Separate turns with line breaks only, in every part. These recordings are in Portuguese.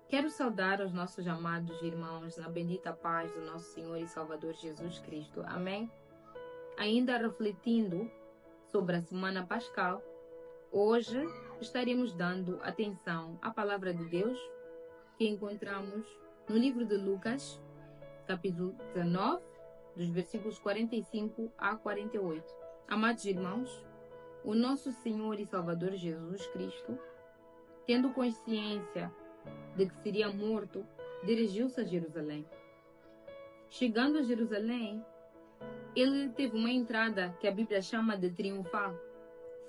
Quero saudar os nossos amados irmãos na bendita paz do nosso Senhor e Salvador Jesus Cristo. Amém? Ainda refletindo sobre a Semana Pascal, hoje estaremos dando atenção à Palavra de Deus que encontramos no livro de Lucas, capítulo 19, dos versículos 45 a 48. Amados irmãos, o nosso Senhor e Salvador Jesus Cristo, tendo consciência de que seria morto, dirigiu-se a Jerusalém. Chegando a Jerusalém, ele teve uma entrada que a Bíblia chama de triunfal.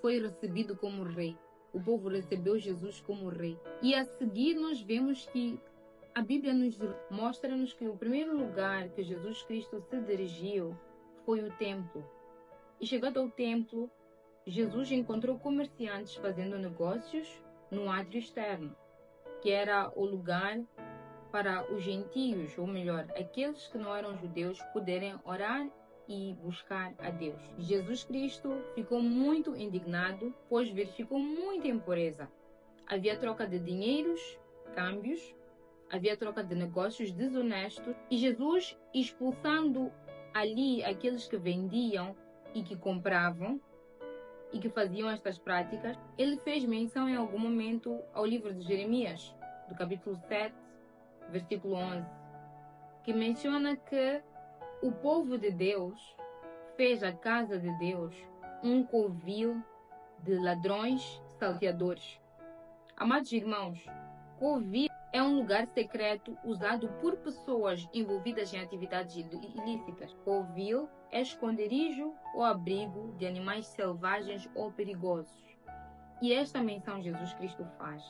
Foi recebido como rei. O povo recebeu Jesus como rei. E a seguir nós vemos que a Bíblia mostra-nos que o primeiro lugar que Jesus Cristo se dirigiu foi o templo. E chegando ao templo, Jesus encontrou comerciantes fazendo negócios no átrio externo, que era o lugar para os gentios, ou melhor, aqueles que não eram judeus, poderem orar e buscar a Deus. Jesus Cristo ficou muito indignado, pois verificou muita impureza. Havia troca de dinheiros, câmbios, havia troca de negócios desonestos, e Jesus, expulsando ali aqueles que vendiam e que compravam, e que faziam estas práticas, ele fez menção em algum momento ao livro de Jeremias, do capítulo 7, versículo 11, que menciona que o povo de Deus fez a casa de Deus um covil de ladrões salteadores. Amados irmãos, covil é um lugar secreto usado por pessoas envolvidas em atividades ilícitas. Covil é esconderijo ou abrigo de animais selvagens ou perigosos. E esta menção Jesus Cristo faz,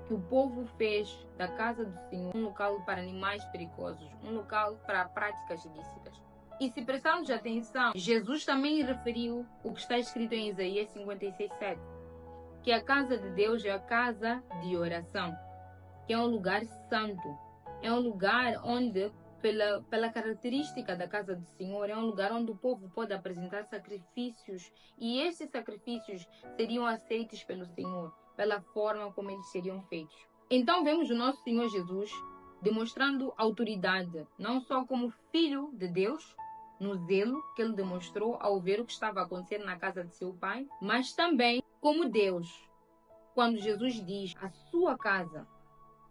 que o povo fez da casa do Senhor um local para animais perigosos, um local para práticas ilícitas. E se prestarmos atenção, Jesus também referiu o que está escrito em Isaías 56:7, que a casa de Deus é a casa de oração, que é um lugar santo, é um lugar onde, pela característica da casa do Senhor, é um lugar onde o povo pode apresentar sacrifícios, e esses sacrifícios seriam aceitos pelo Senhor, pela forma como eles seriam feitos. Então vemos o nosso Senhor Jesus demonstrando autoridade, não só como Filho de Deus, no zelo que ele demonstrou ao ver o que estava acontecendo na casa de seu pai, mas também como Deus, quando Jesus diz a sua casa,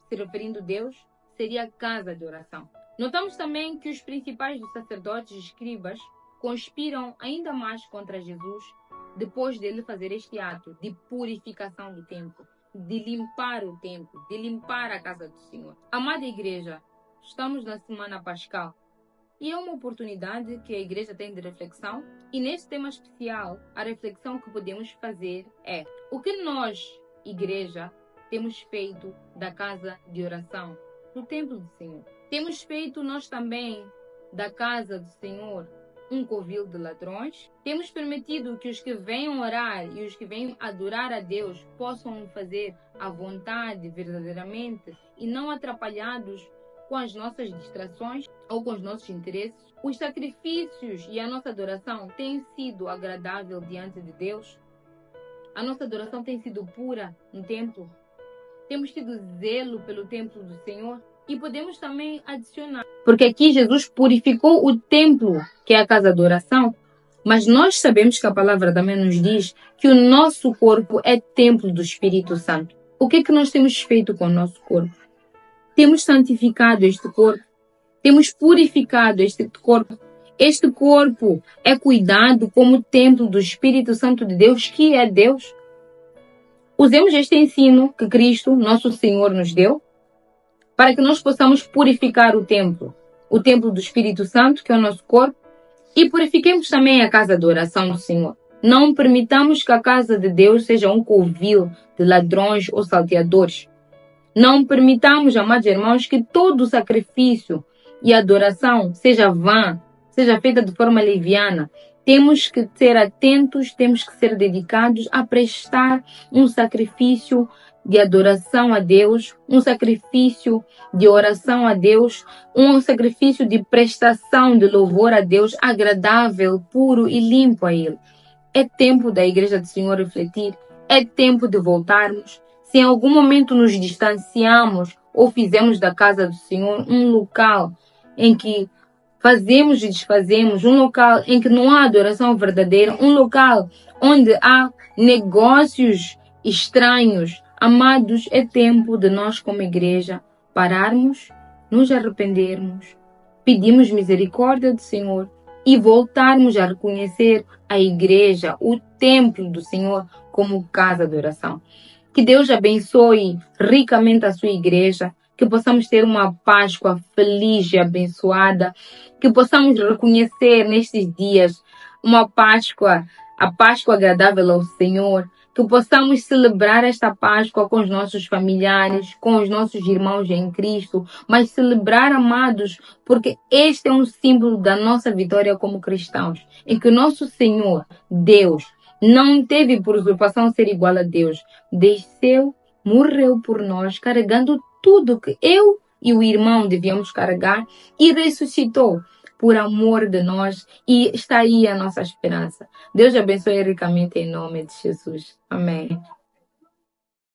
se referindo a Deus, seria a casa de oração. Notamos também que os principais dos sacerdotes e escribas conspiram ainda mais contra Jesus depois dele fazer este ato de purificação do templo, de limpar o templo, de limpar a casa do Senhor. Amada igreja, estamos na Semana Pascal e é uma oportunidade que a igreja tem de reflexão, e neste tema especial, a reflexão que podemos fazer é: o que nós, igreja, temos feito da casa de oração, do templo do Senhor? Temos feito nós também da casa do Senhor um covil de ladrões? Temos permitido que os que venham orar e os que venham adorar a Deus possam fazer a vontade verdadeiramente e não atrapalhados com as nossas distrações ou com os nossos interesses? Os sacrifícios e a nossa adoração têm sido agradável diante de Deus? A nossa adoração tem sido pura no templo? Temos tido zelo pelo templo do Senhor? E podemos também adicionar, porque aqui Jesus purificou o templo, que é a casa de oração, mas nós sabemos que a palavra também nos diz que o nosso corpo é templo do Espírito Santo. O que é que nós temos feito com o nosso corpo? Temos santificado este corpo? Temos purificado este corpo? Este corpo é cuidado como templo do Espírito Santo de Deus, que é Deus? Usemos este ensino que Cristo, nosso Senhor, nos deu, para que nós possamos purificar o templo do Espírito Santo, que é o nosso corpo, e purifiquemos também a casa de oração do Senhor. Não permitamos que a casa de Deus seja um covil de ladrões ou salteadores. Não permitamos, amados irmãos, que todo o sacrifício e adoração seja vã, seja feita de forma leviana. Temos que ser atentos, temos que ser dedicados a prestar um sacrifício de adoração a Deus, um sacrifício de oração a Deus, um sacrifício de prestação de louvor a Deus, agradável, puro e limpo a Ele. É tempo da Igreja do Senhor refletir, é tempo de voltarmos. Se em algum momento nos distanciamos ou fizemos da casa do Senhor um local em que fazemos e desfazemos, um local em que não há adoração verdadeira, um local onde há negócios estranhos. Amados, é tempo de nós como igreja pararmos, nos arrependermos, pedirmos misericórdia do Senhor e voltarmos a reconhecer a igreja, o templo do Senhor, como casa de oração. Que Deus abençoe ricamente a sua igreja, que possamos ter uma Páscoa feliz e abençoada, que possamos reconhecer nestes dias uma Páscoa, a Páscoa agradável ao Senhor, que possamos celebrar esta Páscoa com os nossos familiares, com os nossos irmãos em Cristo, mas celebrar, amados, porque este é um símbolo da nossa vitória como cristãos, em que o nosso Senhor, Deus, não teve por usurpação ser igual a Deus, desceu, morreu por nós, carregando tudo que eu e o irmão devíamos carregar e ressuscitou por amor de nós, e está aí a nossa esperança. Deus abençoe ricamente em nome de Jesus. Amém.